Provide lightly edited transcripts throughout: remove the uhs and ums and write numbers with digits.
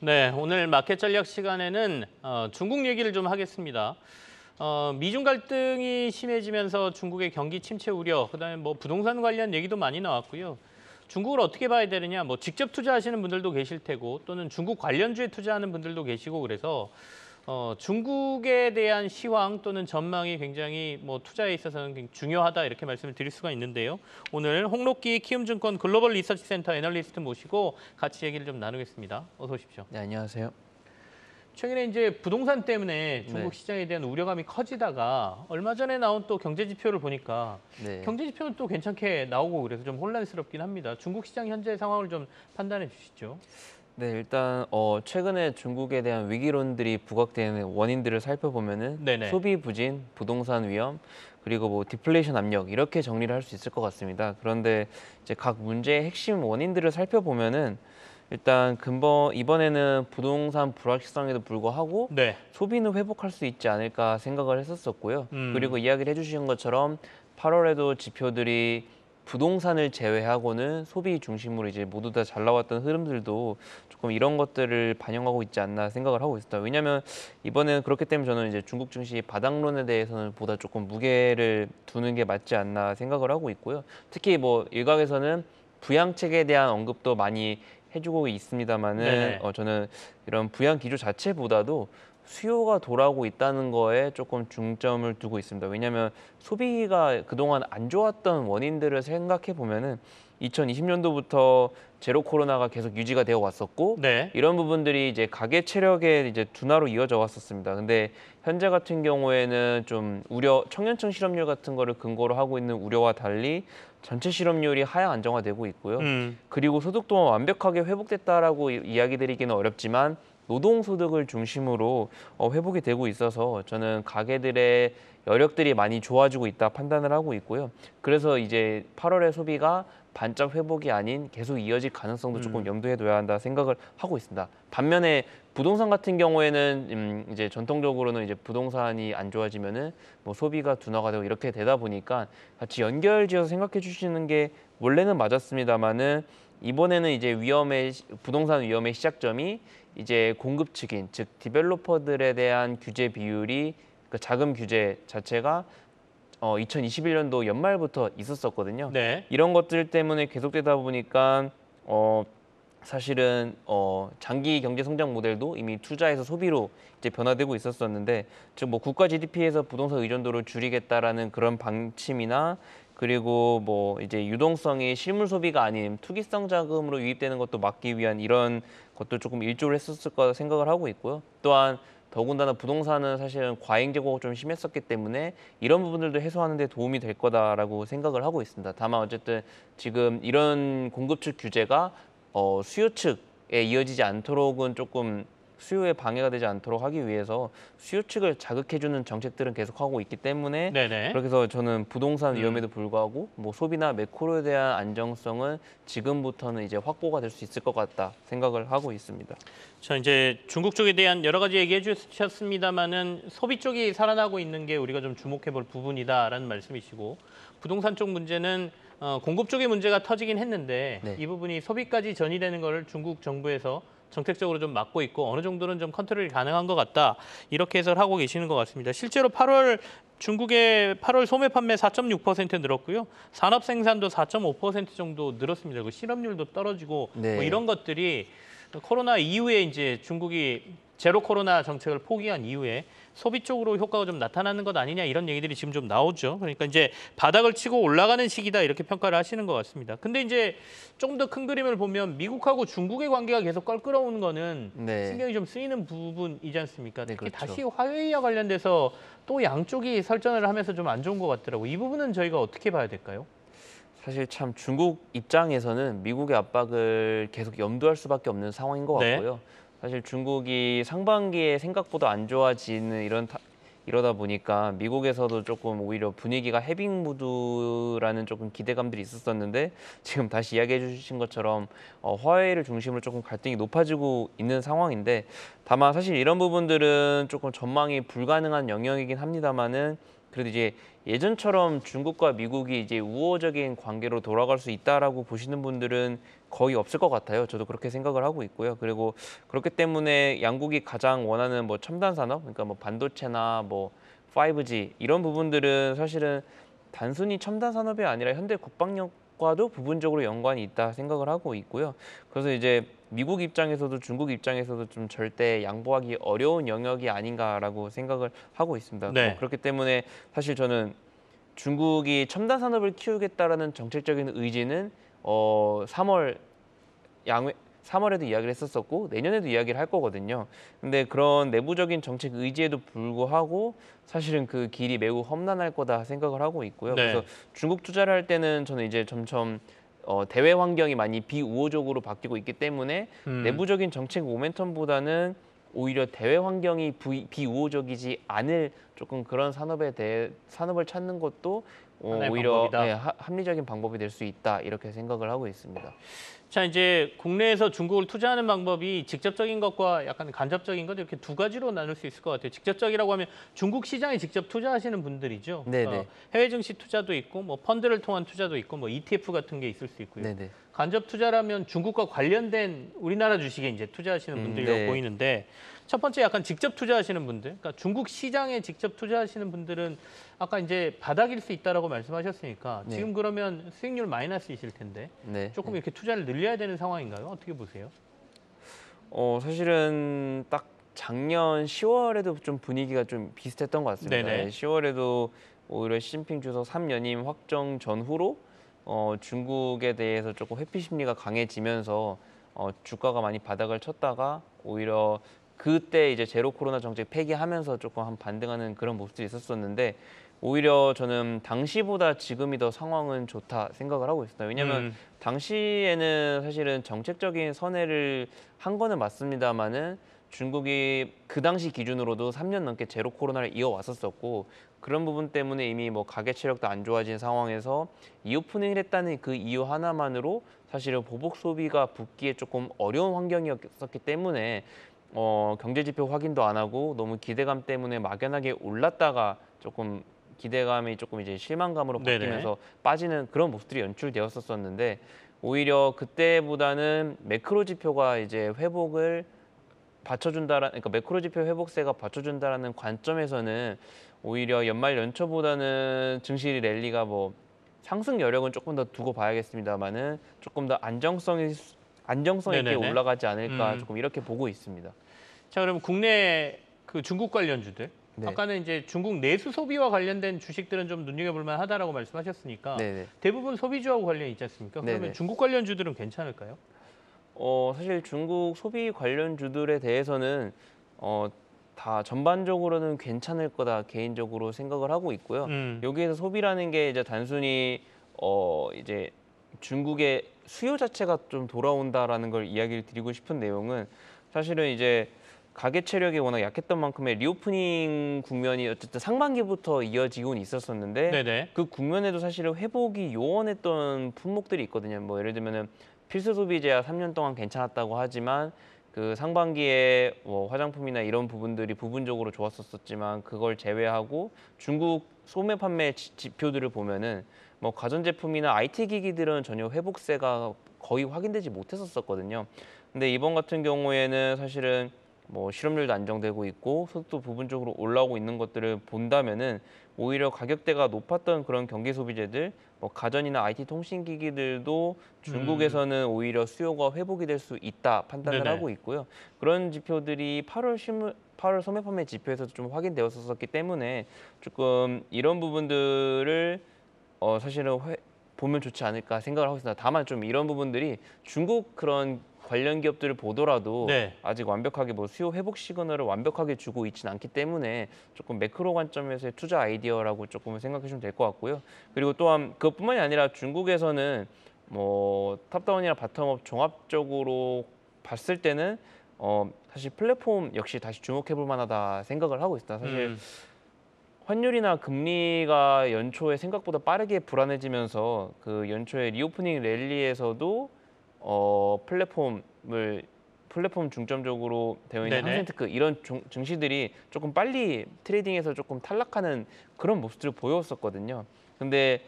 네, 오늘 마켓 전략 시간에는 중국 얘기를 좀 하겠습니다. 미중 갈등이 심해지면서 중국의 경기 침체 우려, 그다음에 뭐 부동산 관련 얘기도 많이 나왔고요. 중국을 어떻게 봐야 되느냐, 뭐 직접 투자하시는 분들도 계실 테고 또는 중국 관련주에 투자하는 분들도 계시고 그래서 중국에 대한 시황 또는 전망이 굉장히 뭐 투자에 있어서는 굉장히 중요하다 이렇게 말씀을 드릴 수가 있는데요. 오늘 홍록기 키움증권 글로벌 리서치 센터 애널리스트 모시고 같이 얘기를 좀 나누겠습니다. 어서 오십시오. 네, 안녕하세요. 최근에 이제 부동산 때문에 중국 네. 시장에 대한 우려감이 커지다가 얼마 전에 나온 또 경제 지표를 보니까 네. 경제 지표는 또 괜찮게 나오고 그래서 좀 혼란스럽긴 합니다. 중국 시장 현재 상황을 좀 판단해 주시죠. 네, 일단 최근에 중국에 대한 위기론들이 부각되는 원인들을 살펴보면은 네네. 소비 부진, 부동산 위험, 그리고 뭐 디플레이션 압력 이렇게 정리를 할 수 있을 것 같습니다. 그런데 이제 각 문제의 핵심 원인들을 살펴보면은 일단 이번에는 부동산 불확실성에도 불구하고 네. 소비는 회복할 수 있지 않을까 생각을 했었었고요. 음. 그리고 이야기를 해주신 것처럼 8월에도 지표들이 부동산을 제외하고는 소비 중심으로 이제 모두 다 잘 나왔던 흐름들도 조금 이런 것들을 반영하고 있지 않나 생각을 하고 있습니다. 왜냐하면 이번에는 그렇기 때문에 저는 이제 중국 증시 바닥론에 대해서는 보다 조금 무게를 두는 게 맞지 않나 생각을 하고 있고요. 특히 뭐 일각에서는 부양책에 대한 언급도 많이 해주고 있습니다만은 네네. 저는 이런 부양 기조 자체보다도 수요가 돌아오고 있다는 거에 조금 중점을 두고 있습니다. 왜냐하면 소비가 그동안 안 좋았던 원인들을 생각해 보면은 2020년도부터 제로 코로나가 계속 유지가 되어 왔었고 네. 이런 부분들이 이제 가계 체력의 이제 둔화로 이어져 왔었습니다. 근데 현재 같은 경우에는 좀 청년층 실업률 같은 거를 근거로 하고 있는 우려와 달리 전체 실업률이 하향 안정화되고 있고요. 음. 그리고 소득도 완벽하게 회복됐다라고 이야기 드리기는 어렵지만 노동소득을 중심으로 회복이 되고 있어서 저는 가게들의 여력들이 많이 좋아지고 있다 판단을 하고 있고요. 그래서 이제 8월의 소비가 반짝 회복이 아닌 계속 이어질 가능성도 조금 염두에 둬야 한다 생각을 하고 있습니다. 반면에 부동산 같은 경우에는 이제 전통적으로는 이제 부동산이 안 좋아지면은 뭐 소비가 둔화가 되고 이렇게 되다 보니까 같이 연결지어서 생각해 주시는 게 원래는 맞았습니다만은 이번에는 이제 부동산 위험의 시작점이 이제 공급 측인 즉 디벨로퍼들에 대한 규제 비율이 그 자금 규제 자체가 2021년도 연말부터 있었었거든요. 네. 이런 것들 때문에 계속되다 보니까 사실은 장기 경제 성장 모델도 이미 투자에서 소비로 이제 변화되고 있었었는데 즉 뭐 국가 GDP에서 부동산 의존도를 줄이겠다라는 그런 방침이나 그리고 뭐 이제 유동성이 실물 소비가 아닌 투기성 자금으로 유입되는 것도 막기 위한 이런 것도 조금 일조를 했었을 거라 생각을 하고 있고요. 또한 더군다나 부동산은 사실은 과잉 재고가 좀 심했었기 때문에 이런 부분들도 해소하는 데 도움이 될 거다라고 생각을 하고 있습니다. 다만 어쨌든 지금 이런 공급 측 규제가 수요 측에 이어지지 않도록은 조금 수요에 방해가 되지 않도록 하기 위해서 수요 측을 자극해주는 정책들은 계속하고 있기 때문에 네네. 그렇게 해서 저는 부동산 위험에도 불구하고 뭐 소비나 매크로에 대한 안정성은 지금부터는 이제 확보가 될 수 있을 것 같다 생각을 하고 있습니다. 자, 이제 중국 쪽에 대한 여러 가지 얘기해 주셨습니다만은 소비 쪽이 살아나고 있는 게 우리가 좀 주목해 볼 부분이다라는 말씀이시고 부동산 쪽 문제는 공급 쪽의 문제가 터지긴 했는데 네. 이 부분이 소비까지 전이되는 걸 중국 정부에서 정책적으로 좀 막고 있고 어느 정도는 좀 컨트롤이 가능한 것 같다. 이렇게 해석을 하고 계시는 것 같습니다. 실제로 중국의 8월 소매 판매 4.6% 늘었고요. 산업 생산도 4.5% 정도 늘었습니다. 그 실업률도 떨어지고 네. 뭐 이런 것들이 코로나 이후에 이제 중국이 제로 코로나 정책을 포기한 이후에 소비 쪽으로 효과가 좀 나타나는 것 아니냐 이런 얘기들이 지금 좀 나오죠. 그러니까 이제 바닥을 치고 올라가는 시기다 이렇게 평가를 하시는 것 같습니다. 근데 이제 조금 더 큰 그림을 보면 미국하고 중국의 관계가 계속 껄끄러운 거는 네. 신경이 좀 쓰이는 부분이지 않습니까? 네, 특히 그렇죠. 다시 화웨이와 관련돼서 또 양쪽이 설전을 하면서 좀 안 좋은 것 같더라고요. 이 부분은 저희가 어떻게 봐야 될까요? 사실 참 중국 입장에서는 미국의 압박을 계속 염두할 수밖에 없는 상황인 것 네. 같고요. 사실 중국이 상반기에 생각보다 안 좋아지는 이러다 보니까 미국에서도 조금 오히려 분위기가 해빙 무드라는 조금 기대감들이 있었었는데 지금 다시 이야기해 주신 것처럼 화웨이를 중심으로 조금 갈등이 높아지고 있는 상황인데 다만 사실 이런 부분들은 조금 전망이 불가능한 영역이긴 합니다만은 그래도 이제 예전처럼 중국과 미국이 이제 우호적인 관계로 돌아갈 수 있다라고 보시는 분들은 거의 없을 것 같아요. 저도 그렇게 생각을 하고 있고요. 그리고 그렇기 때문에 양국이 가장 원하는 뭐 첨단 산업, 그러니까 뭐 반도체나 뭐 5G 이런 부분들은 사실은 단순히 첨단 산업이 아니라 현대 국방력과도 부분적으로 연관이 있다 생각을 하고 있고요. 그래서 이제 미국 입장에서도 중국 입장에서도 좀 절대 양보하기 어려운 영역이 아닌가라고 생각을 하고 있습니다. 네. 그렇기 때문에 사실 저는 중국이 첨단 산업을 키우겠다라는 정책적인 의지는 3월 양회 3월에도 이야기를 했었었고 내년에도 이야기를 할 거거든요. 근데 그런 내부적인 정책 의지에도 불구하고 사실은 그 길이 매우 험난할 거다 생각을 하고 있고요. 네. 그래서 중국 투자를 할 때는 저는 이제 점점 대외 환경이 많이 비우호적으로 바뀌고 있기 때문에 내부적인 정책 모멘텀보다는 오히려 대외 환경이 비우호적이지 않을 조금 그런 산업을 찾는 것도 하나의 오히려 방법이다. 합리적인 방법이 될 수 있다 이렇게 생각을 하고 있습니다. 자, 이제 국내에서 중국을 투자하는 방법이 직접적인 것과 약간 간접적인 것 이렇게 두 가지로 나눌 수 있을 것 같아요. 직접적이라고 하면 중국 시장에 직접 투자하시는 분들이죠. 네네. 해외 증시 투자도 있고 뭐 펀드를 통한 투자도 있고 뭐 ETF 같은 게 있을 수 있고요. 네네. 간접 투자라면 중국과 관련된 우리나라 주식에 이제 투자하시는 분들이라고 네. 보이는데 첫 번째 약간 직접 투자하시는 분들, 그러니까 중국 시장에 직접 투자하시는 분들은 아까 이제 바닥일 수 있다라고 말씀하셨으니까 네. 지금 그러면 수익률 마이너스이실 텐데 네. 조금 이렇게 투자를 늘려야 되는 상황인가요? 어떻게 보세요? 사실은 딱 작년 10월에도 좀 분위기가 좀 비슷했던 것 같습니다. 네네. 10월에도 오히려 시진핑 주석 3연임 확정 전후로 중국에 대해서 조금 회피 심리가 강해지면서 주가가 많이 바닥을 쳤다가 오히려 그때 이제 제로 코로나 정책 폐기하면서 조금 한 반등하는 그런 모습들이 있었었는데 오히려 저는 당시보다 지금이 더 상황은 좋다 생각을 하고 있습니다. 왜냐하면 당시에는 사실은 정책적인 선회를 한 거는 맞습니다만은 중국이 그 당시 기준으로도 3년 넘게 제로 코로나를 이어왔었었고 그런 부분 때문에 이미 뭐 가계 체력도 안 좋아진 상황에서 이오프닝을 했다는 그 이유 하나만으로 사실은 보복 소비가 붙기에 조금 어려운 환경이었기 때문에 경제 지표 확인도 안 하고 너무 기대감 때문에 막연하게 올랐다가 조금 기대감이 조금 이제 실망감으로 네네. 바뀌면서 빠지는 그런 모습들이 연출되었었는데 오히려 그때보다는 매크로 지표가 이제 회복을 그러니까 매크로 지표 회복세가 받쳐준다라는 관점에서는 오히려 연말 연초보다는 증시 랠리가 뭐 상승 여력은 조금 더 두고 봐야겠습니다만은 조금 더 안정성 있게 네네네. 올라가지 않을까 음. 조금 이렇게 보고 있습니다. 자, 그럼 국내 그 중국 관련주들. 네. 아까는 이제 중국 내수 소비와 관련된 주식들은 좀 눈여겨볼 만하다라고 말씀하셨으니까 네네. 대부분 소비주하고 관련이 있지 않습니까? 그러면 네네. 중국 관련주들은 괜찮을까요? 사실 중국 소비 관련주들에 대해서는 다 전반적으로는 괜찮을 거다 개인적으로 생각을 하고 있고요. 여기에서 소비라는 게 이제 단순히 이제 중국의 수요 자체가 좀 돌아온다라는 걸 이야기를 드리고 싶은 내용은 사실은 이제 가계 체력이 워낙 약했던 만큼의 리오프닝 국면이 어쨌든 상반기부터 이어지곤 있었었는데 네네. 그 국면에도 사실은 회복이 요원했던 품목들이 있거든요. 뭐 예를 들면은 필수 소비재야 3년 동안 괜찮았다고 하지만 그 상반기에 뭐 화장품이나 이런 부분들이 부분적으로 좋았었지만 그걸 제외하고 중국 소매 판매 지표들을 보면은 뭐 가전제품이나 IT 기기들은 전혀 회복세가 거의 확인되지 못했었거든요. 근데 이번 같은 경우에는 사실은 뭐 실업률도 안정되고 있고 소득도 부분적으로 올라오고 있는 것들을 본다면은 오히려 가격대가 높았던 그런 경기 소비재들, 뭐 가전이나 IT 통신기기들도 중국에서는 오히려 수요가 회복이 될 수 있다 판단을 네네. 하고 있고요. 그런 지표들이 8월 소매 판매 지표에서도 좀 확인되었었기 때문에 조금 이런 부분들을 사실은 보면 좋지 않을까 생각을 하고 있습니다. 다만 좀 이런 부분들이 중국 그런 관련 기업들을 보더라도 네. 아직 완벽하게 뭐 수요 회복 시그널을 완벽하게 주고 있지는 않기 때문에 조금 매크로 관점에서의 투자 아이디어라고 조금 생각해 주시면 될 것 같고요. 그리고 또한 그것뿐만이 아니라 중국에서는 뭐 탑다운이나 바텀업 종합적으로 봤을 때는 사실 플랫폼 역시 다시 주목해 볼 만하다 생각을 하고 있습니다. 사실 환율이나 금리가 연초에 생각보다 빠르게 불안해지면서 그 연초에 리오프닝 랠리에서도 플랫폼 중점적으로 되어 있는 네네. 항생테크 이런 증시들이 조금 빨리 트레이딩에서 조금 탈락하는 그런 모습들을 보였었거든요. 근데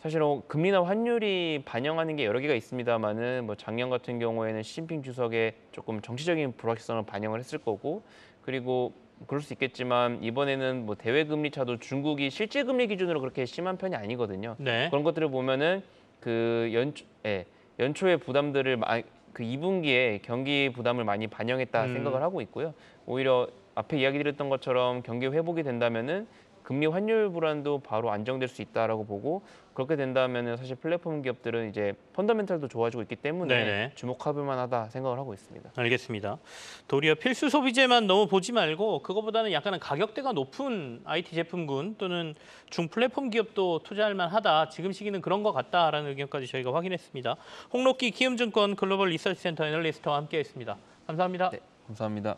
사실 금리나 환율이 반영하는 게 여러 개가 있습니다만은 뭐 작년 같은 경우에는 시진핑 주석의 조금 정치적인 불확실성을 반영을 했을 거고 그리고 그럴 수 있겠지만 이번에는 뭐 대외 금리 차도 중국이 실제 금리 기준으로 그렇게 심한 편이 아니거든요. 네. 그런 것들을 보면은 연초의 부담들을 그 2분기에 경기 부담을 많이 반영했다 생각을 하고 있고요. 오히려 앞에 이야기 드렸던 것처럼 경기 회복이 된다면은 금리 환율 불안도 바로 안정될 수 있다라고 보고 그렇게 된다면은 사실 플랫폼 기업들은 이제 펀더멘털도 좋아지고 있기 때문에 네네. 주목할 만하다 생각을 하고 있습니다. 알겠습니다. 도리어 필수 소비재만 너무 보지 말고 그거보다는 약간은 가격대가 높은 IT 제품군 또는 중 플랫폼 기업도 투자할 만하다. 지금 시기는 그런 것 같다라는 의견까지 저희가 확인했습니다. 홍록기 키움증권 글로벌 리서치 센터 애널리스트와 함께했습니다. 감사합니다. 네, 감사합니다.